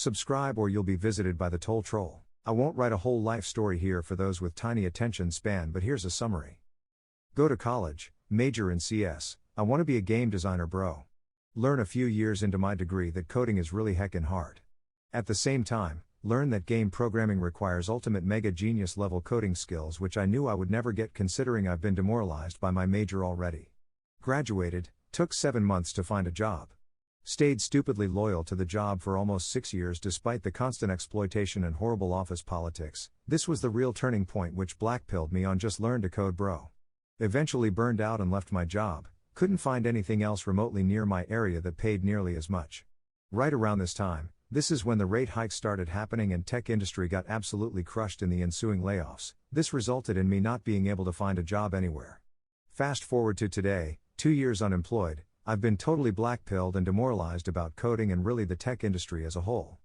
Subscribe or you'll be visited by the toll troll. I won't write a whole life story here for those with tiny attention span, but here's a summary. Go to college, major in CS, I want to be a game designer bro. Learn a few years into my degree that coding is really heckin' hard. At the same time, learn that game programming requires ultimate mega genius level coding skills which I knew I would never get considering I've been demoralized by my major already. Graduated, took 7 months to find a job. Stayed stupidly loyal to the job for almost 6 years despite the constant exploitation and horrible office politics. This was the real turning point which blackpilled me on just learn to code bro. Eventually burned out and left my job, couldn't find anything else remotely near my area that paid nearly as much. Right around this time, this is when the rate hikes started happening and tech industry got absolutely crushed in the ensuing layoffs. This resulted in me not being able to find a job anywhere. Fast forward to today, 2 years unemployed, I've been totally blackpilled and demoralized about coding and really the tech industry as a whole.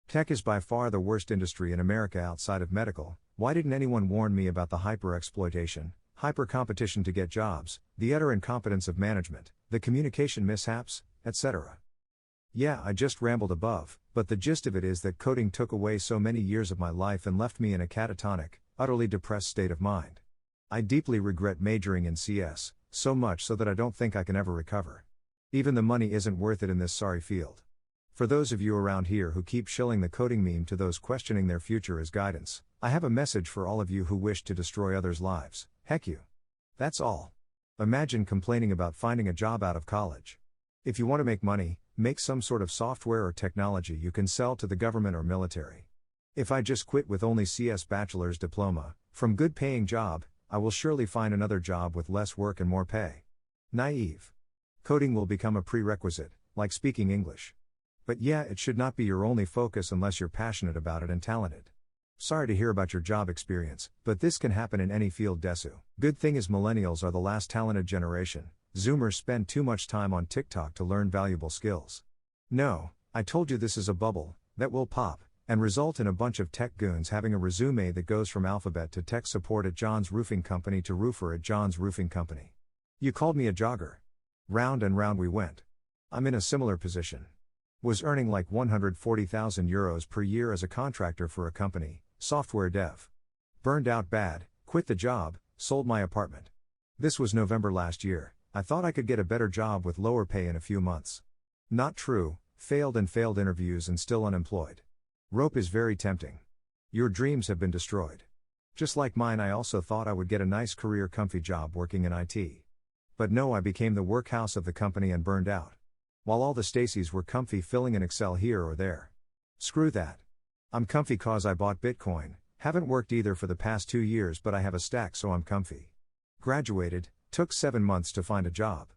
Tech is by far the worst industry in America outside of medical. Why didn't anyone warn me about the hyper-exploitation, hyper-competition to get jobs, the utter incompetence of management, the communication mishaps, etc.? Yeah, I just rambled above, but the gist of it is that coding took away so many years of my life and left me in a catatonic, utterly depressed state of mind. I deeply regret majoring in CS, so much so that I don't think I can ever recover. Even the money isn't worth it in this sorry field. For those of you around here who keep shilling the coding meme to those questioning their future as guidance, I have a message for all of you who wish to destroy others' lives. Heck you. That's all. Imagine complaining about finding a job out of college. If you want to make money, make some sort of software or technology you can sell to the government or military. If I just quit with only CS bachelor's diploma, from good paying job, I will surely find another job with less work and more pay. Naive. Coding will become a prerequisite, like speaking English. But yeah, it should not be your only focus unless you're passionate about it and talented. Sorry to hear about your job experience, but this can happen in any field desu. Good thing is millennials are the last talented generation. Zoomers spend too much time on TikTok to learn valuable skills. No, I told you this is a bubble that will pop and result in a bunch of tech goons having a resume that goes from alphabet to tech support at John's Roofing Company to roofer at John's Roofing Company. You called me a jogger. Round and round we went. I'm in a similar position. Was earning like 140,000 euros per year as a contractor for a company, software dev. Burned out bad, quit the job, sold my apartment. This was November last year. I thought I could get a better job with lower pay in a few months. Not true, failed interviews and still unemployed. Rope is very tempting. Your dreams have been destroyed. Just like mine, I also thought I would get a nice career comfy job working in IT. But no, I became the workhhouse of the company and burned out. While all the Stacys were comfy filling an Excel here or there. Screw that. I'm comfy cause I bought Bitcoin, haven't worked either for the past 2 years but I have a stack so I'm comfy. Graduated, took 7 months to find a job.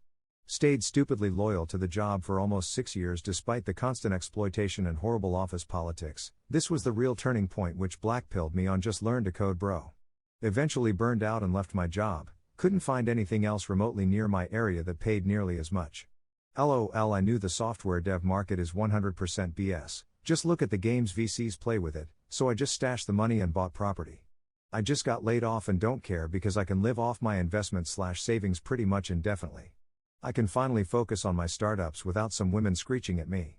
Stayed stupidly loyal to the job for almost 6 years despite the constant exploitation and horrible office politics. This was the real turning point which blackpilled me on just learn to code bro. Eventually burned out and left my job. Couldn't find anything else remotely near my area that paid nearly as much. LOL, I knew the software dev market is 100% BS. Just look at the games VCs play with it, so I just stashed the money and bought property. I just got laid off and don't care because I can live off my investments/savings pretty much indefinitely. I can finally focus on my startups without some women screeching at me.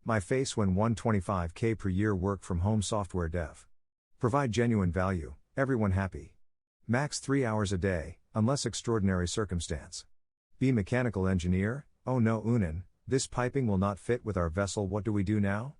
My face when 125k per year work from home software dev. Provide genuine value, everyone happy. Max 3 hours a day, unless extraordinary circumstance. Be mechanical engineer, oh no Unan, this piping will not fit with our vessel, what do we do now?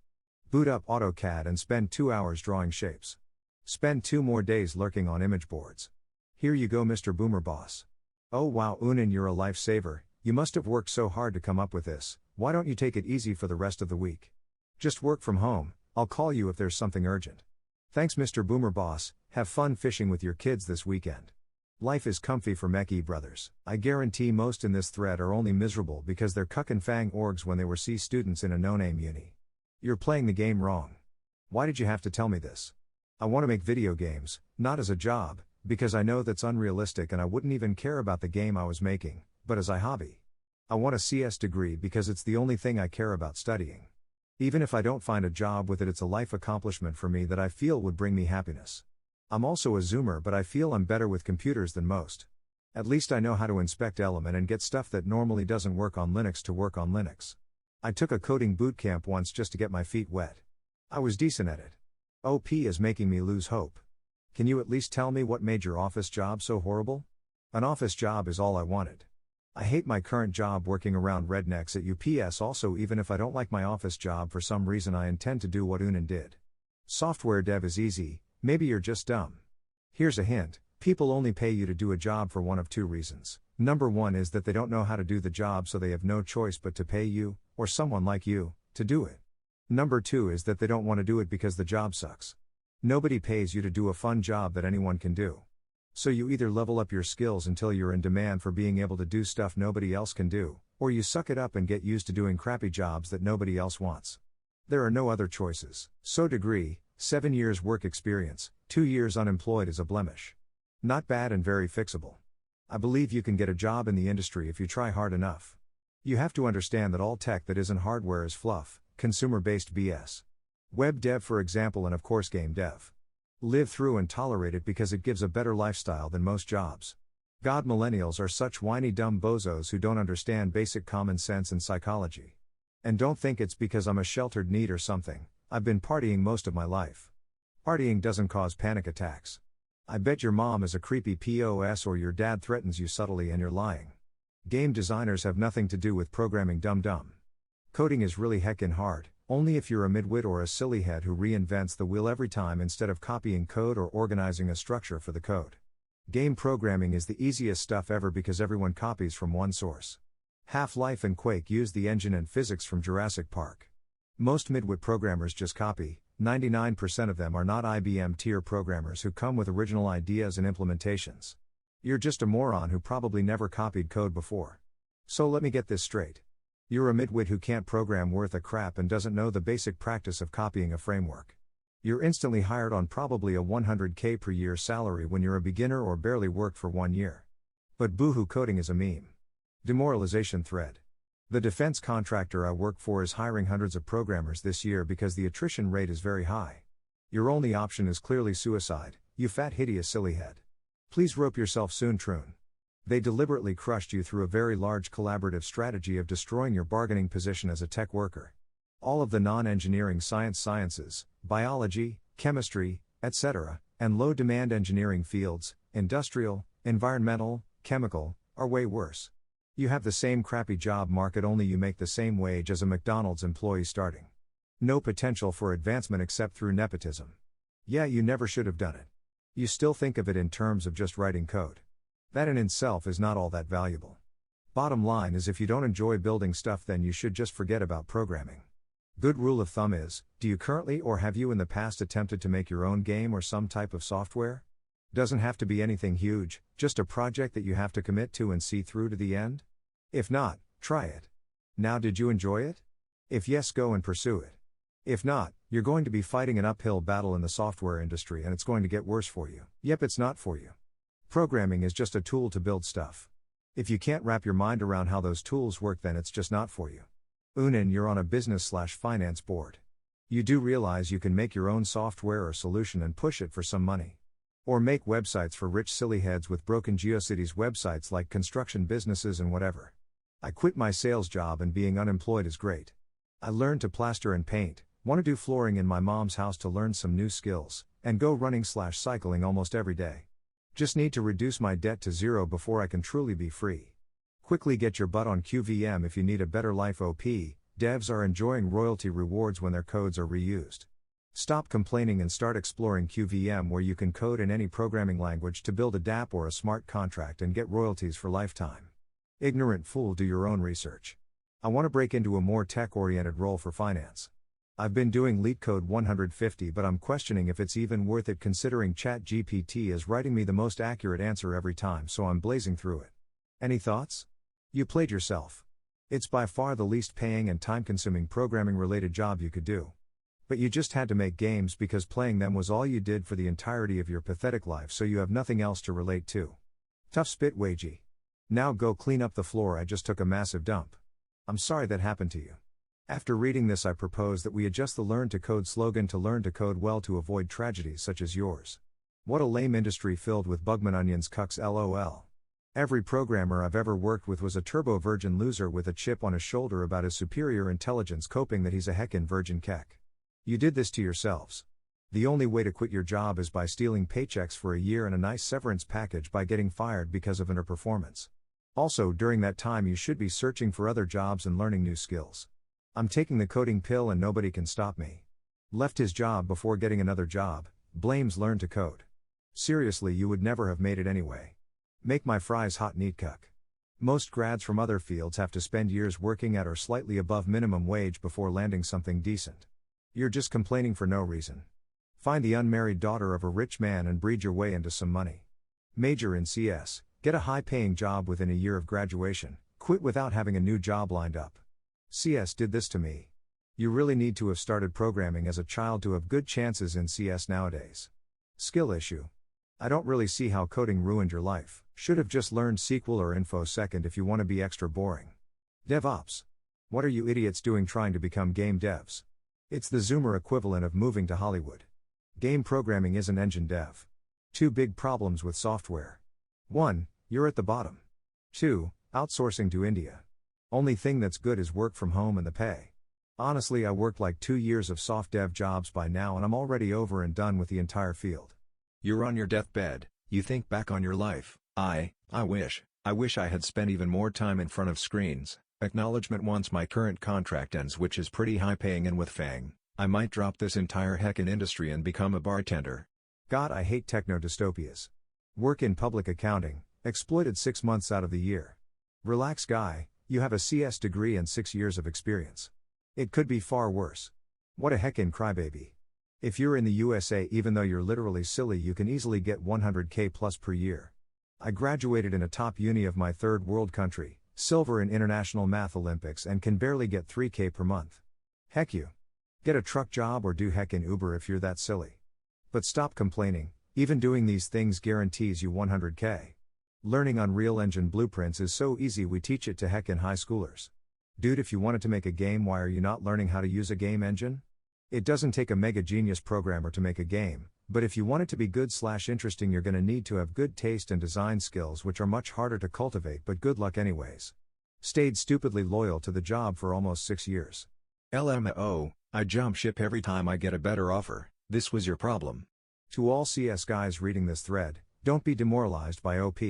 Boot up AutoCAD and spend 2 hours drawing shapes. Spend 2 more days lurking on image boards. Here you go Mr. Boomer Boss. Oh wow Unan, you're a lifesaver, you must have worked so hard to come up with this, why don't you take it easy for the rest of the week? Just work from home, I'll call you if there's something urgent. Thanks Mr. Boomer Boss, have fun fishing with your kids this weekend. Life is comfy for Mechie brothers. I guarantee most in this thread are only miserable because they're cuck and fang orgs when they were C students in a no-name uni. You're playing the game wrong. Why did you have to tell me this? I want to make video games, not as a job, because I know that's unrealistic and I wouldn't even care about the game I was making, but as a hobby. I want a CS degree because it's the only thing I care about studying. Even if I don't find a job with it, it's a life accomplishment for me that I feel would bring me happiness. I'm also a Zoomer, but I feel I'm better with computers than most. At least I know how to inspect Element and get stuff that normally doesn't work on Linux to work on Linux. I took a coding bootcamp once just to get my feet wet. I was decent at it. OP is making me lose hope. Can you at least tell me what made your office job so horrible? An office job is all I wanted. I hate my current job working around rednecks at UPS. Also, even if I don't like my office job for some reason, I intend to do what Unan did. Software dev is easy, maybe you're just dumb. Here's a hint, people only pay you to do a job for one of two reasons. Number one is that they don't know how to do the job, so they have no choice but to pay you, or someone like you, to do it. Number two is that they don't want to do it because the job sucks. Nobody pays you to do a fun job that anyone can do. So you either level up your skills until you're in demand for being able to do stuff nobody else can do, or you suck it up and get used to doing crappy jobs that nobody else wants. There are no other choices. So degree, 7 years work experience, 2 years unemployed is a blemish. Not bad and very fixable. I believe you can get a job in the industry if you try hard enough. You have to understand that all tech that isn't hardware is fluff, consumer-based BS. Web dev, for example, and of course game dev. Live through and tolerate it because it gives a better lifestyle than most jobs. God, millennials are such whiny dumb bozos who don't understand basic common sense and psychology. And don't think it's because I'm a sheltered NEET or something. I've been partying most of my life. Partying doesn't cause panic attacks. I bet your mom is a creepy POS or your dad threatens you subtly and you're lying. Game designers have nothing to do with programming, dumb. Coding is really heckin' hard, only if you're a midwit or a silly head who reinvents the wheel every time instead of copying code or organizing a structure for the code. Game programming is the easiest stuff ever because everyone copies from one source. Half-Life and Quake use the engine and physics from Jurassic Park. Most midwit programmers just copy. 99% of them are not IBM tier programmers who come with original ideas and implementations. You're just a moron who probably never copied code before. So let me get this straight. You're a midwit who can't program worth a crap and doesn't know the basic practice of copying a framework. You're instantly hired on probably a $100K per year salary when you're a beginner or barely worked for 1 year. But boohoo, coding is a meme. Demoralization thread. The defense contractor I work for is hiring hundreds of programmers this year because the attrition rate is very high. Your only option is clearly suicide, you fat hideous silly head. Please rope yourself soon, Troon. They deliberately crushed you through a very large collaborative strategy of destroying your bargaining position as a tech worker. All of the non-engineering sciences, biology, chemistry, etc., and low-demand engineering fields, industrial, environmental, chemical, are way worse. You have the same crappy job market, only you make the same wage as a McDonald's employee starting. No potential for advancement except through nepotism. Yeah, you never should have done it. You still think of it in terms of just writing code. That in itself is not all that valuable. Bottom line is, if you don't enjoy building stuff, then you should just forget about programming. Good rule of thumb is, do you currently or have you in the past attempted to make your own game or some type of software? Doesn't have to be anything huge, just a project that you have to commit to and see through to the end? If not, try it. Now, did you enjoy it? If yes, go and pursue it. If not, you're going to be fighting an uphill battle in the software industry and it's going to get worse for you. Yep, it's not for you. Programming is just a tool to build stuff. If you can't wrap your mind around how those tools work, then it's just not for you. Unan, you're on a business/finance board. You do realize you can make your own software or solution and push it for some money. Or make websites for rich silly heads with broken GeoCities websites like construction businesses and whatever. I quit my sales job and being unemployed is great. I learned to plaster and paint, want to do flooring in my mom's house to learn some new skills, and go running/cycling almost every day. Just need to reduce my debt to zero before I can truly be free. Quickly get your butt on QVM if you need a better life. OP, devs are enjoying royalty rewards when their codes are reused. Stop complaining and start exploring QVM, where you can code in any programming language to build a DApp or a smart contract and get royalties for lifetime. Ignorant fool, do your own research. I want to break into a more tech-oriented role for finance. I've been doing LeetCode 150, but I'm questioning if it's even worth it considering ChatGPT is writing me the most accurate answer every time, so I'm blazing through it. Any thoughts? You played yourself. It's by far the least paying and time-consuming programming-related job you could do. But you just had to make games because playing them was all you did for the entirety of your pathetic life, so you have nothing else to relate to. Tough spit, Wagey. Now go clean up the floor, I just took a massive dump. I'm sorry that happened to you. After reading this, I propose that we adjust the Learn to Code slogan to Learn to Code Well to avoid tragedies such as yours. What a lame industry filled with bugman onions cucks, lol. Every programmer I've ever worked with was a turbo virgin loser with a chip on his shoulder about his superior intelligence, coping that he's a heckin' virgin keck. You did this to yourselves. The only way to quit your job is by stealing paychecks for a year and a nice severance package by getting fired because of underperformance. Also, during that time, you should be searching for other jobs and learning new skills. I'm taking the coding pill and nobody can stop me. Left his job before getting another job, blames learn to code. Seriously, you would never have made it anyway. Make my fries hot, neat cuck. Most grads from other fields have to spend years working at or slightly above minimum wage before landing something decent. You're just complaining for no reason. Find the unmarried daughter of a rich man and breed your way into some money. Major in CS, get a high-paying job within a year of graduation, quit without having a new job lined up. CS did this to me. You really need to have started programming as a child to have good chances in CS nowadays. Skill issue. I don't really see how coding ruined your life. Should have just learned SQL or InfoSecond if you want to be extra boring. DevOps. What are you idiots doing trying to become game devs? It's the Zoomer equivalent of moving to Hollywood. Game programming isn't engine dev. 2 big problems with software. 1. You're at the bottom. 2. Outsourcing to India. Only thing that's good is work from home and the pay. Honestly, I worked like 2 years of soft dev jobs by now and I'm already over and done with the entire field. You're on your deathbed, you think back on your life. I wish I had spent even more time in front of screens. Acknowledgement once my current contract ends, which is pretty high paying, and with FANG, I might drop this entire heckin' industry and become a bartender. God, I hate techno dystopias. Work in public accounting, exploited 6 months out of the year. Relax guy, you have a CS degree and 6 years of experience. It could be far worse. What a heckin' crybaby. If you're in the USA, even though you're literally silly, you can easily get 100k plus per year. I graduated in a top uni of my third world country, silver in International Math Olympics, and can barely get 3k per month. Heck you. Get a truck job or do heckin' Uber if you're that silly. But stop complaining, even doing these things guarantees you 100k. Learning Unreal Engine blueprints is so easy, we teach it to heckin' high schoolers. Dude, if you wanted to make a game, why are you not learning how to use a game engine? It doesn't take a mega genius programmer to make a game, but if you want it to be good/interesting, you're gonna need to have good taste and design skills, which are much harder to cultivate, but good luck anyways. Stayed stupidly loyal to the job for almost 6 years. LMAO, I jump ship every time I get a better offer. This was your problem. To all CS guys reading this thread, don't be demoralized by OP.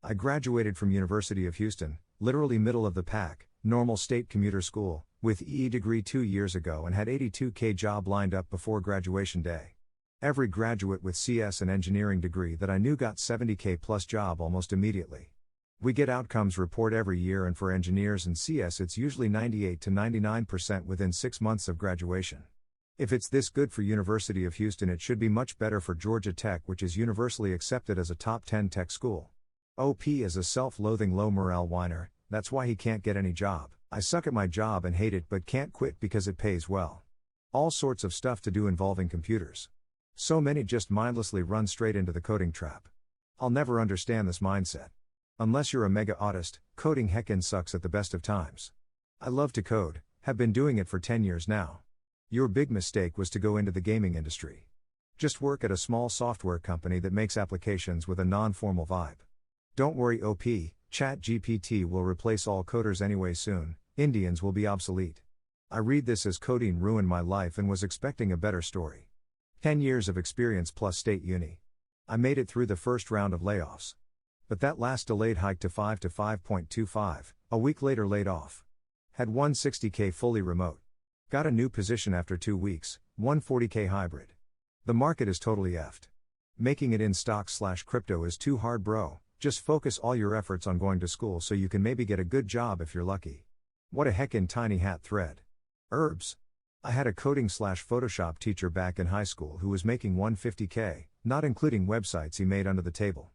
I graduated from University of Houston, literally middle of the pack, normal state commuter school, with EE degree 2 years ago and had 82k job lined up before graduation day. Every graduate with CS and engineering degree that I knew got 70k plus job almost immediately. We get outcomes report every year, and for engineers and CS it's usually 98 to 99% within 6 months of graduation. If it's this good for University of Houston, it should be much better for Georgia Tech, which is universally accepted as a top 10 tech school. OP is a self-loathing low morale whiner, that's why he can't get any job. I suck at my job and hate it but can't quit because it pays well. All sorts of stuff to do involving computers. So many just mindlessly run straight into the coding trap. I'll never understand this mindset. Unless you're a mega autist, coding heckin' sucks at the best of times. I love to code, have been doing it for 10 years now. Your big mistake was to go into the gaming industry. Just work at a small software company that makes applications with a non-formal vibe. Don't worry OP, ChatGPT will replace all coders anyway soon, Indians will be obsolete. I read this as coding ruined my life and was expecting a better story. 10 years of experience plus state uni. I made it through the first round of layoffs. But that last delayed hike to 5 to 5.25, a week later laid off. Had 160k fully remote. Got a new position after 2 weeks, 140k hybrid. The market is totally effed. Making it in stocks/crypto is too hard, bro. Just focus all your efforts on going to school so you can maybe get a good job if you're lucky. What a heckin' tiny hat thread. Herbs. I had a coding/Photoshop teacher back in high school who was making 150k, not including websites he made under the table.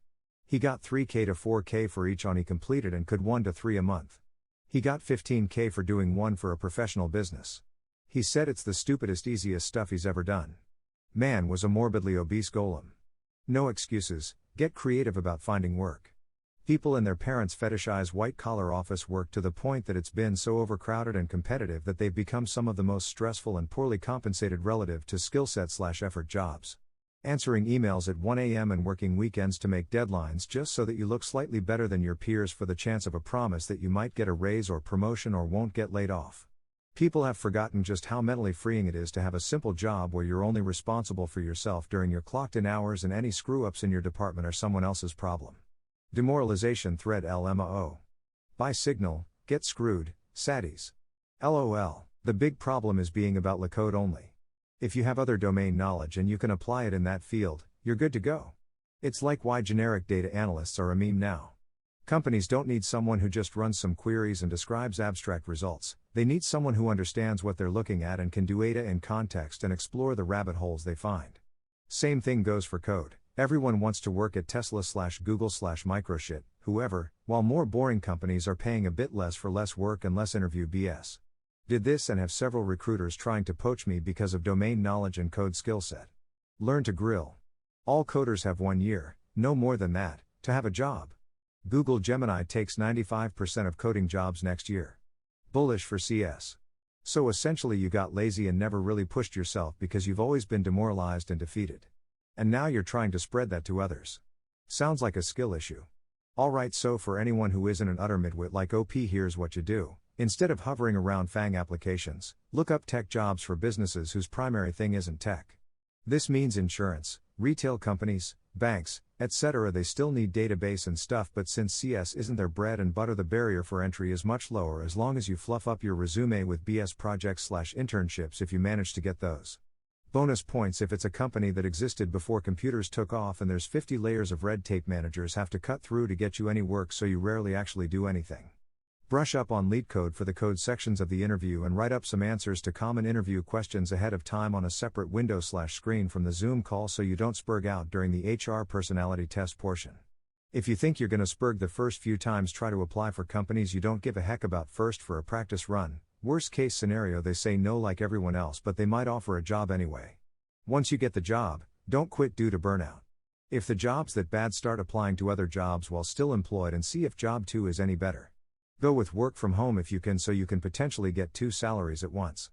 He got 3k to 4k for each on he completed and could 1 to 3 a month. He got 15k for doing one for a professional business. He said it's the stupidest, easiest stuff he's ever done. Man was a morbidly obese golem. No excuses, get creative about finding work. People and their parents fetishize white-collar office work to the point that it's been so overcrowded and competitive that they've become some of the most stressful and poorly compensated relative to skill set/effort jobs. Answering emails at 1 a.m. and working weekends to make deadlines just so that you look slightly better than your peers for the chance of a promise that you might get a raise or promotion or won't get laid off. People have forgotten just how mentally freeing it is to have a simple job where you're only responsible for yourself during your clocked in hours and any screw ups in your department are someone else's problem. Demoralization thread LMAO. By Signal, get screwed, saddies. LOL. The big problem is being about the code only. If you have other domain knowledge and you can apply it in that field, you're good to go. It's like why generic data analysts are a meme now. Companies don't need someone who just runs some queries and describes abstract results, they need someone who understands what they're looking at and can do data in context and explore the rabbit holes they find. Same thing goes for code. Everyone wants to work at Tesla/Google/Microchip, whoever, while more boring companies are paying a bit less for less work and less interview BS. Did this and have several recruiters trying to poach me because of domain knowledge and code skill set. Learn to grill. All coders have 1 year, no more than that, to have a job. Google Gemini takes 95% of coding jobs next year. Bullish for CS. So essentially you got lazy and never really pushed yourself because you've always been demoralized and defeated. And now you're trying to spread that to others. Sounds like a skill issue. Alright, so for anyone who isn't an utter midwit like OP, here's what you do. Instead of hovering around FANG applications, look up tech jobs for businesses whose primary thing isn't tech. This means insurance, retail companies, banks, etc. They still need database and stuff, but since CS isn't their bread and butter, the barrier for entry is much lower as long as you fluff up your resume with BS projects/internships if you manage to get those. Bonus points if it's a company that existed before computers took off and there's 50 layers of red tape managers have to cut through to get you any work, so you rarely actually do anything. Brush up on LeetCode for the code sections of the interview and write up some answers to common interview questions ahead of time on a separate window/screen from the Zoom call so you don't spurg out during the HR personality test portion. If you think you're gonna spurg the first few times, try to apply for companies you don't give a heck about first for a practice run. Worst case scenario, they say no like everyone else, but they might offer a job anyway. Once you get the job, don't quit due to burnout. If the job's that bad, start applying to other jobs while still employed and see if job 2 is any better. Go with work from home if you can, so you can potentially get 2 salaries at once.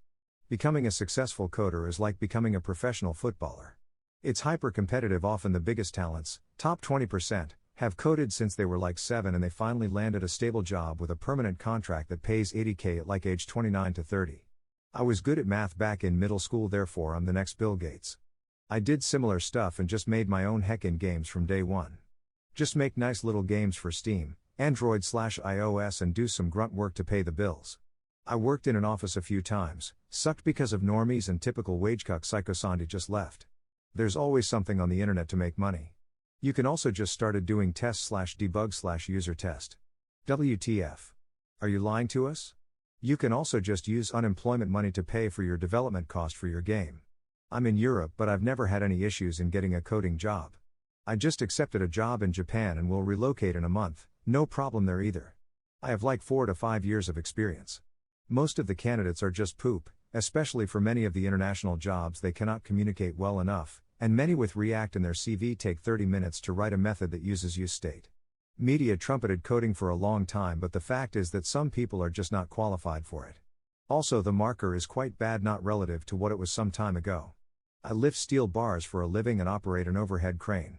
Becoming a successful coder is like becoming a professional footballer. It's hyper competitive. Often the biggest talents, top 20%, have coded since they were like 7 and they finally landed a stable job with a permanent contract that pays $80K at like age 29 to 30. I was good at math back in middle school, therefore I'm the next Bill Gates. I did similar stuff and just made my own heckin' games from day one. Just make nice little games for Steam, Android/iOS and do some grunt work to pay the bills. I worked in an office a few times, sucked because of normies and typical wage cuck psycho. Sandy just left. There's always something on the internet to make money. You can also just started doing test/debug/user test. WTF. Are you lying to us? You can also just use unemployment money to pay for your development cost for your game. I'm in Europe, but I've never had any issues in getting a coding job. I just accepted a job in Japan and will relocate in a month. No problem there either. I have like 4 to 5 years of experience. Most of the candidates are just poop, especially for many of the international jobs. They cannot communicate well enough, and many with React in their CV take 30 minutes to write a method that uses useState. Media trumpeted coding for a long time, but the fact is that some people are just not qualified for it. Also, the marker is quite bad, not relative to what it was some time ago. I lift steel bars for a living and operate an overhead crane.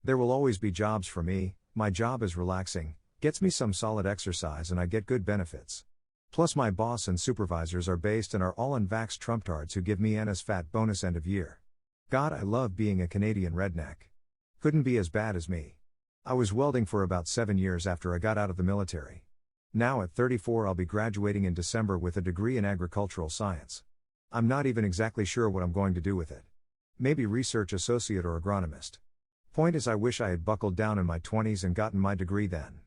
There will always be jobs for me. My job is relaxing, gets me some solid exercise, and I get good benefits. Plus my boss and supervisors are based and are all unvaxxed Trumptards who give me NS fat bonus end of year. God, I love being a Canadian redneck. Couldn't be as bad as me. I was welding for about 7 years after I got out of the military. Now at 34 I'll be graduating in December with a degree in agricultural science. I'm not even exactly sure what I'm going to do with it. Maybe research associate or agronomist. Point is, I wish I had buckled down in my 20s and gotten my degree then.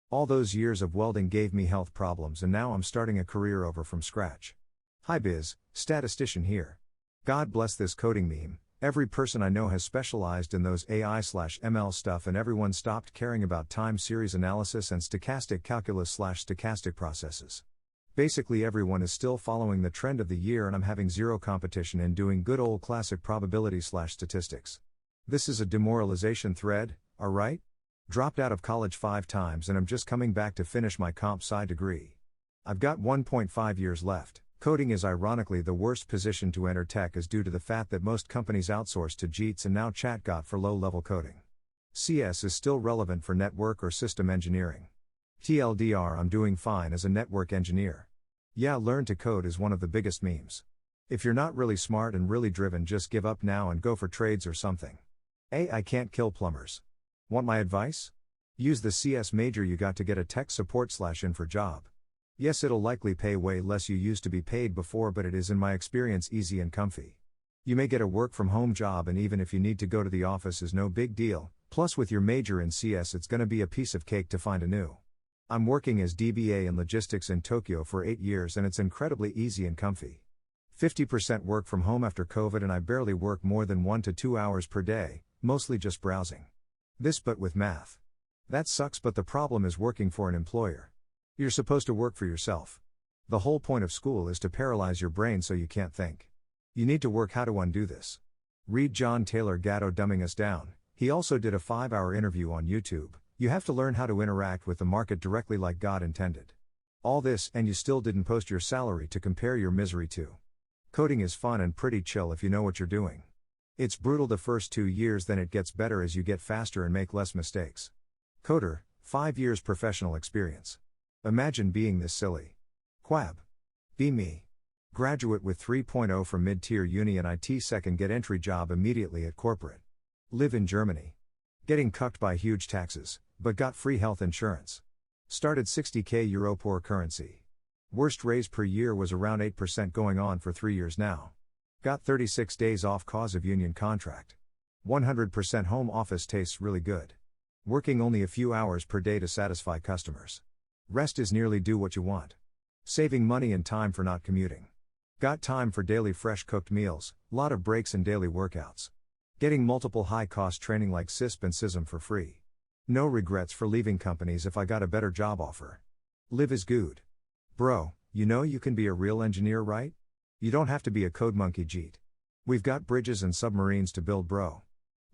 All those years of welding gave me health problems and now I'm starting a career over from scratch. Hi biz, statistician here. God bless this coding meme. Every person I know has specialized in those AI/ML stuff and everyone stopped caring about time series analysis and stochastic calculus/stochastic processes. Basically everyone is still following the trend of the year and I'm having zero competition in doing good old classic probability/statistics. This is a demoralization thread, alright? Dropped out of college 5 times and I'm just coming back to finish my comp sci degree. I've got 1.5 years left. Coding is ironically the worst position to enter tech is due to the fact that most companies outsource to JITs and now ChatGot for low-level coding. CS is still relevant for network or system engineering. TLDR, I'm doing fine as a network engineer. Yeah, learn to code is one of the biggest memes. If you're not really smart and really driven, just give up now and go for trades or something. I can't kill plumbers. Want my advice? Use the CS major you got to get a tech support/infra job. Yes, it'll likely pay way less you used to be paid before, but it is in my experience easy and comfy. You may get a work from home job, and even if you need to go to the office is no big deal, plus with your major in CS it's gonna be a piece of cake to find a new. I'm working as DBA in logistics in Tokyo for 8 years and it's incredibly easy and comfy. 50% work from home after COVID and I barely work more than 1 to 2 hours per day, mostly just browsing. This but with math. That sucks, but the problem is working for an employer. You're supposed to work for yourself. The whole point of school is to paralyze your brain so you can't think. You need to work how to undo this. Read John Taylor Gatto Dumbing Us Down. He also did a 5-hour interview on YouTube. You have to learn how to interact with the market directly like God intended. All this, and you still didn't post your salary to compare your misery to. Coding is fun and pretty chill if you know what you're doing. It's brutal the first 2 years, then it gets better as you get faster and make less mistakes. Coder, 5 years professional experience. Imagine being this silly. Quab. Be me. Graduate with 3.0 from mid-tier uni and IT second, get entry job immediately at corporate. Live in Germany. Getting cucked by huge taxes, but got free health insurance. Started 60k euro poor currency. Worst raise per year was around 8% going on for 3 years now. Got 36 days off cause of union contract. 100% home office, tastes really good. Working only a few hours per day to satisfy customers. Rest is nearly do what you want. Saving money and time for not commuting. Got time for daily fresh cooked meals, lot of breaks and daily workouts. Getting multiple high cost training like CISP and CISM for free. No regrets for leaving companies if I got a better job offer. Live is good. Bro, you know you can be a real engineer, right? You don't have to be a code monkey, Jeet. We've got bridges and submarines to build, bro.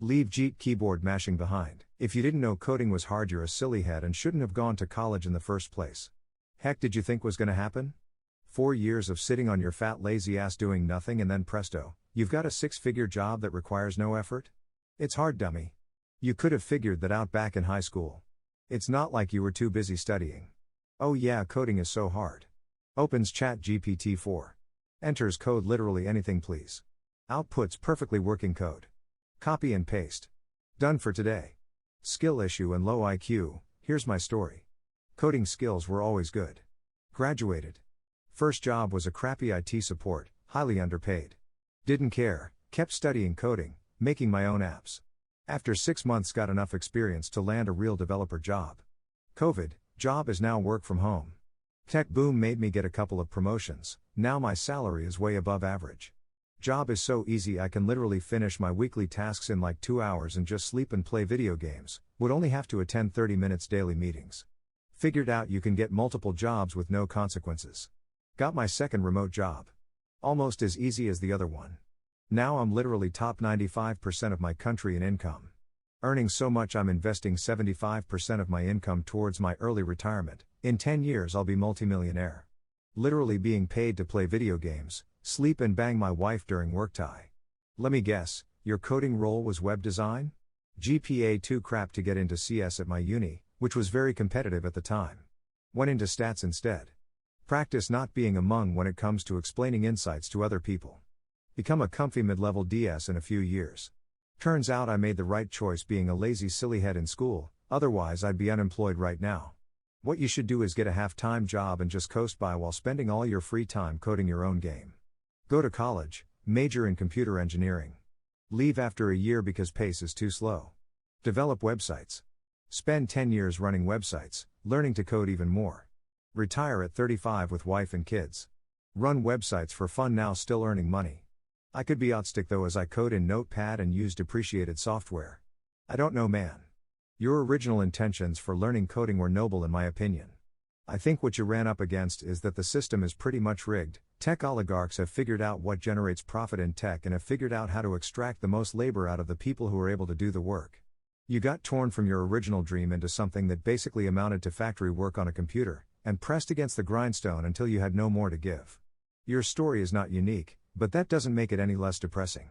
Leave Jeet keyboard mashing behind. If you didn't know coding was hard, you're a silly head and shouldn't have gone to college in the first place. Heck, did you think was gonna happen? 4 years of sitting on your fat lazy ass doing nothing and then presto, you've got a 6-figure job that requires no effort? It's hard, dummy. You could have figured that out back in high school. It's not like you were too busy studying. Oh yeah, coding is so hard. Opens ChatGPT-4. Enters code literally anything, please. Outputs perfectly working code. Copy and paste. Done for today. Skill issue and low IQ, here's my story. Coding skills were always good. Graduated. First job was a crappy IT support, highly underpaid. Didn't care, kept studying coding, making my own apps. After 6 months got enough experience to land a real developer job. COVID, job is now work from home. Tech boom made me get a couple of promotions, now my salary is way above average. Job is so easy I can literally finish my weekly tasks in like 2 hours and just sleep and play video games, would only have to attend 30 minutes daily meetings. Figured out you can get multiple jobs with no consequences. Got my second remote job. Almost as easy as the other one. Now I'm literally top 95% of my country in income. Earning so much I'm investing 75% of my income towards my early retirement. In 10 years I'll be multimillionaire. Literally being paid to play video games, sleep and bang my wife during work time. Let me guess, your coding role was web design? GPA too crap to get into CS at my uni, which was very competitive at the time. Went into stats instead. Practice not being a mung when it comes to explaining insights to other people. Become a comfy mid-level DS in a few years. Turns out I made the right choice being a lazy silly head in school, otherwise I'd be unemployed right now. What you should do is get a half-time job and just coast by while spending all your free time coding your own game. Go to college, major in computer engineering. Leave after a year because pace is too slow. Develop websites. Spend 10 years running websites, learning to code even more. Retire at 35 with wife and kids. Run websites for fun now, still earning money. I could be outstick though as I code in Notepad and use depreciated software. I don't know, man. Your original intentions for learning coding were noble in my opinion. I think what you ran up against is that the system is pretty much rigged. Tech oligarchs have figured out what generates profit in tech and have figured out how to extract the most labor out of the people who are able to do the work. You got torn from your original dream into something that basically amounted to factory work on a computer, and pressed against the grindstone until you had no more to give. Your story is not unique, but that doesn't make it any less depressing.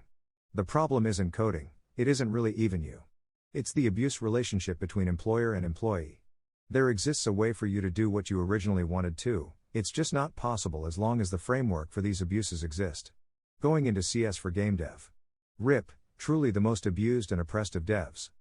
The problem isn't coding, it isn't really even you. It's the abuse relationship between employer and employee. There exists a way for you to do what you originally wanted to, It's just not possible as long as the framework for these abuses exist. Going into CS for game dev. RIP, truly the most abused and oppressed of devs.